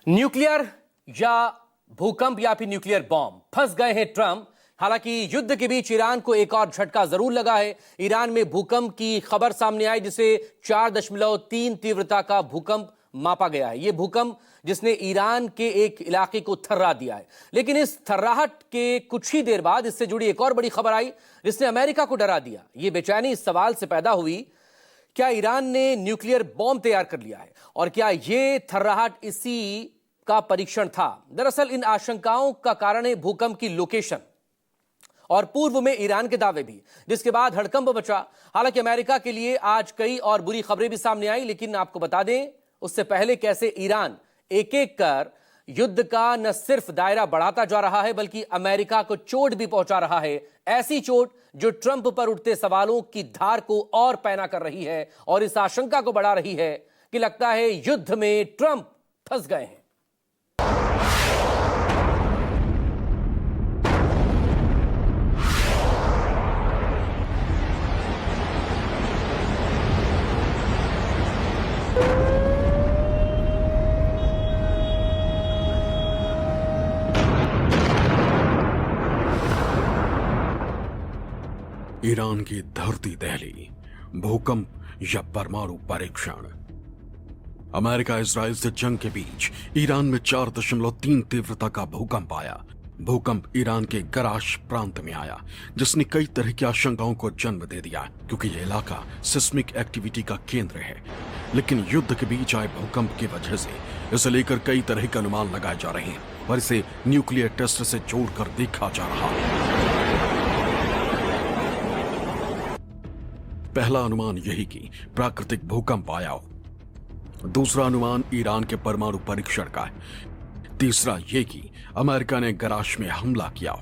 Nuclear या भूकंप या फिर न्यूक्लियर बॉम्ब, फंस गए हैं ट्रंप। हालांकि युद्ध के बीच ईरान को एक और झटका जरूर लगा है। ईरान में भूकंप की खबर सामने आई, जिसे 4.3 तीव्रता का भूकंप मापा गया है। यह भूकंप जिसने ईरान के एक इलाके को थर्रा दिया है। लेकिन इस थर्राहट के कुछ ही देर बाद इससे जुड़ी एक और बड़ी खबर आई, जिसने अमेरिका को डरा दिया। यह बेचैनी इस सवाल से पैदा हुई, क्या ईरान ने न्यूक्लियर बॉम्ब तैयार कर लिया है और क्या यह थर्राहट इसी का परीक्षण था? दरअसल इन आशंकाओं का कारण है भूकंप की लोकेशन और पूर्व में ईरान के दावे भी, जिसके बाद हड़कंप मचा। हालांकि अमेरिका के लिए आज कई और बुरी खबरें भी सामने आई, लेकिन आपको बता दें उससे पहले कैसे ईरान एक एक कर युद्ध का न सिर्फ दायरा बढ़ाता जा रहा है, बल्कि अमेरिका को चोट भी पहुंचा रहा है। ऐसी चोट जो ट्रंप पर उठते सवालों की धार को और पैना कर रही है और इस आशंका को बढ़ा रही है कि लगता है युद्ध में ट्रंप फंस गए हैं। ईरान की धरती दहली, भूकंप या परमाणु परीक्षण। अमेरिका इजराइल से जंग के बीच ईरान में 4.3 तीव्रता का भूकंप आया। भूकंप ईरान के गराश प्रांत में आया, जिसने कई तरह की आशंकाओं को जन्म दे दिया, क्योंकि यह इलाका सिस्मिक एक्टिविटी का केंद्र है। लेकिन युद्ध के बीच आए भूकंप की वजह से इसे लेकर कई तरह के अनुमान लगाए जा रहे हैं और इसे न्यूक्लियर टेस्ट से जोड़कर देखा जा रहा है। पहला अनुमान यही कि प्राकृतिक भूकंप आया हो। दूसरा अनुमान ईरान के परमाणु परीक्षण का है। तीसरा यह कि अमेरिका ने गराश में हमला किया हो।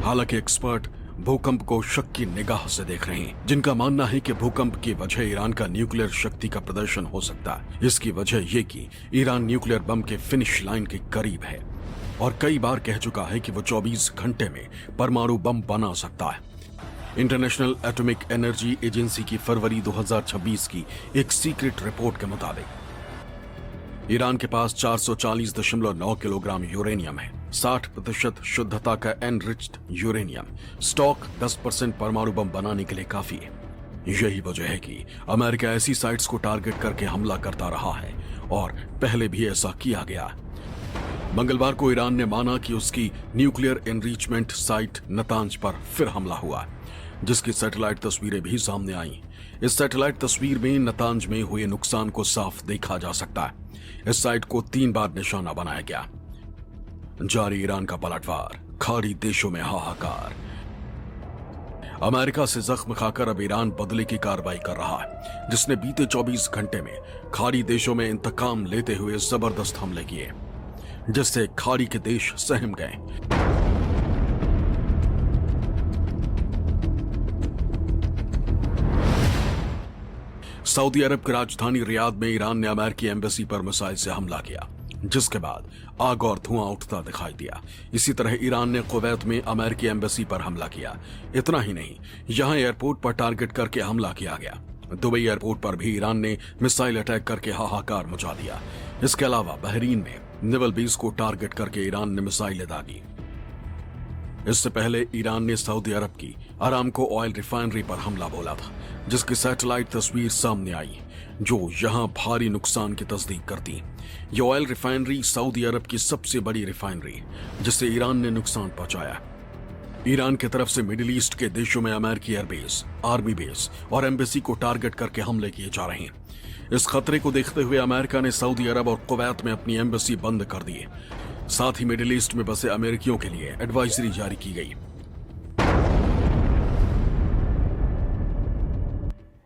हालांकि एक्सपर्ट भूकंप को शक की निगाह से देख रहे हैं, जिनका मानना है कि भूकंप की वजह ईरान का न्यूक्लियर शक्ति का प्रदर्शन हो सकता है। इसकी वजह यह कि ईरान न्यूक्लियर बम के फिनिश लाइन के करीब है और कई बार कह चुका है कि वो 24 घंटे में परमाणु बम बना सकता है। इंटरनेशनल एटॉमिक एनर्जी एजेंसी की फरवरी 2026 की एक सीक्रेट रिपोर्ट के मुताबिक ईरान के पास 440.9 किलोग्राम यूरेनियम है, 60% शुद्धता का एनरिच्ड यूरेनियम। स्टॉक 10% परमाणु बम बनाने के लिए काफी है। यही वजह है कि अमेरिका ऐसी साइट्स को टारगेट करके हमला करता रहा है और पहले भी ऐसा किया गया। मंगलवार को ईरान ने माना कि उसकी न्यूक्लियर एनरिचमेंट साइट नतांज पर फिर हमला हुआ, जिसकी सैटेलाइट तस्वीरें भी सामने आईं। इस सैटेलाइट तस्वीर में नतांज में हुए नुकसान को साफ देखा जा सकता है। इस साइट को 3 बार निशाना बनाया गया। जारी ईरान का पलटवार, खाड़ी देशों में हाहाकार। अमेरिका से जख्म खाकर अब ईरान बदले की कार्रवाई कर रहा है, जिसने बीते 24 घंटे में खाड़ी देशों में इंतकाम लेते हुए जबरदस्त हमले किए, जिससे खाड़ी के देश सहम गए। सऊदी अरब की राजधानी रियाद में ईरान ने अमेरिकी एम्बेसी पर मिसाइल से हमला किया, जिसके बाद आग और धुआं उठता दिखाई दिया। इसी तरह ईरान ने कुवैत में अमेरिकी एम्बेसी पर हमला किया। इतना ही नहीं, यहां एयरपोर्ट पर टारगेट करके हमला किया गया। दुबई एयरपोर्ट पर भी ईरान ने मिसाइल अटैक करके हाहाकार मचा दिया। इसके अलावा बहरीन में नेवल बेस को टारगेट करके ईरान ने मिसाइलें दागी। इससे पहले ईरान ने सऊदी अरब की अरामको ऑयल रिफाइनरी पर हमला बोला था, जिसकी सैटेलाइट तस्वीर सामने आई, जो यहां भारी नुकसान की तस्दीक करती। यह ऑयल रिफाइनरी सऊदी अरब की सबसे बड़ी रिफाइनरी, जिससे ईरान ने नुकसान पहुंचाया। ईरान की तरफ से मिडिल ईस्ट के देशों में अमेरिकी एयरबेस, आर्मी बेस और एम्बेसी को टारगेट करके हमले किए जा रहे हैं। इस खतरे को देखते हुए अमेरिका ने सऊदी अरब और कुवैत में अपनी एम्बेसी बंद कर दी। साथ ही मिडिल ईस्ट में बसे अमेरिकियों के लिए एडवाइजरी जारी की गई।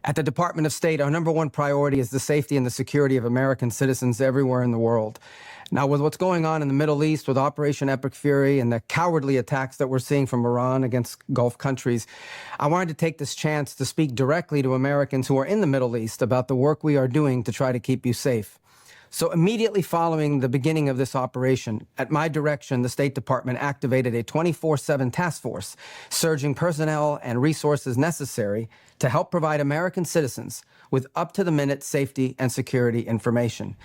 At the Department of State, our #1 priority is the safety and the security of American citizens everywhere in the world. Now, with what's going on in the Middle East, with Operation Epic Fury and the cowardly attacks that we're seeing from Iran against Gulf countries, I wanted to take this chance to speak directly to Americans who are in the Middle East about the work we are doing to try to keep you safe. So immediately following the beginning of this operation, at my direction, the State Department activated a 24/7 task force, surging personnel and resources necessary to help provide American citizens with up-to-the-minute safety and security information.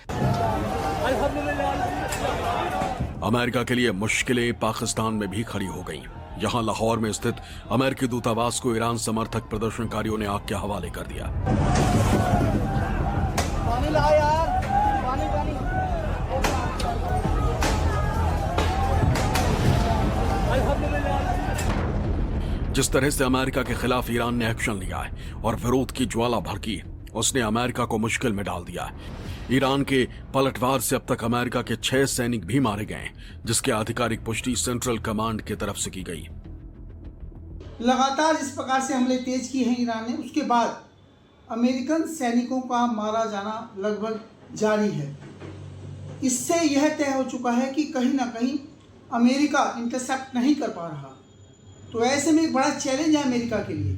America के लिए मुश्किलें पाकिस्तान में भी खड़ी हो गईं। यहां लाहौर में स्थित अमेरिकी दूतावास को ईरान समर्थक प्रदर्शनकारियों ने आग के हवाले कर दिया। पानी ला यार, पानी पानी। जिस तरह से अमेरिका के खिलाफ ईरान ने एक्शन लिया है और विरोध की ज्वाला भड़की, उसने अमेरिका को मुश्किल में डाल दिया है। ईरान के पलटवार से अब तक अमेरिका के 6 सैनिक भी मारे गए, जिसकी आधिकारिक पुष्टि सेंट्रल कमांड की तरफ से की गई। लगातार जिस प्रकार से हमले तेज किए हैं ईरान ने, उसके बाद अमेरिकन सैनिकों का मारा जाना लगभग जारी है। इससे यह तय हो चुका है कि कहीं ना कहीं अमेरिका इंटरसेप्ट नहीं कर पा रहा। तो ऐसे में एक बड़ा चैलेंज है अमेरिका के लिए,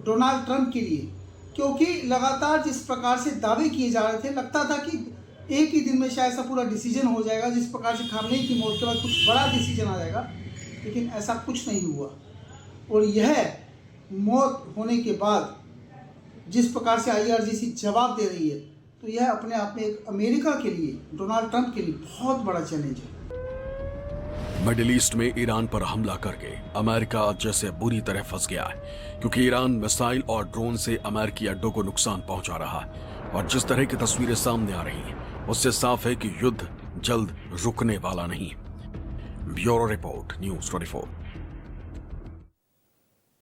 डोनाल्ड ट्रंप के लिए, क्योंकि लगातार जिस प्रकार से दावे किए जा रहे थे, लगता था कि एक ही दिन में शायद ऐसा पूरा डिसीजन हो जाएगा, जिस प्रकार से खामनेई की मौत के बाद कुछ बड़ा डिसीजन आ जाएगा, लेकिन ऐसा कुछ नहीं हुआ। और यह मौत होने के बाद जिस प्रकार से IRGC जवाब दे रही है, तो यह अपने आप में एक अमेरिका के लिए, डोनाल्ड ट्रंप के लिए बहुत बड़ा चैलेंज है। मिडिल ईस्ट में ईरान पर हमला करके अमेरिका जैसे बुरी तरह फंस गया है, क्योंकि ईरान मिसाइल और ड्रोन से अमेरिकी अड्डों को नुकसान पहुंचा रहा है। और जिस तरह की तस्वीरें सामने आ रही हैं, उससे साफ है कि युद्ध जल्द रुकने वाला नहीं। Bureau report, news 24।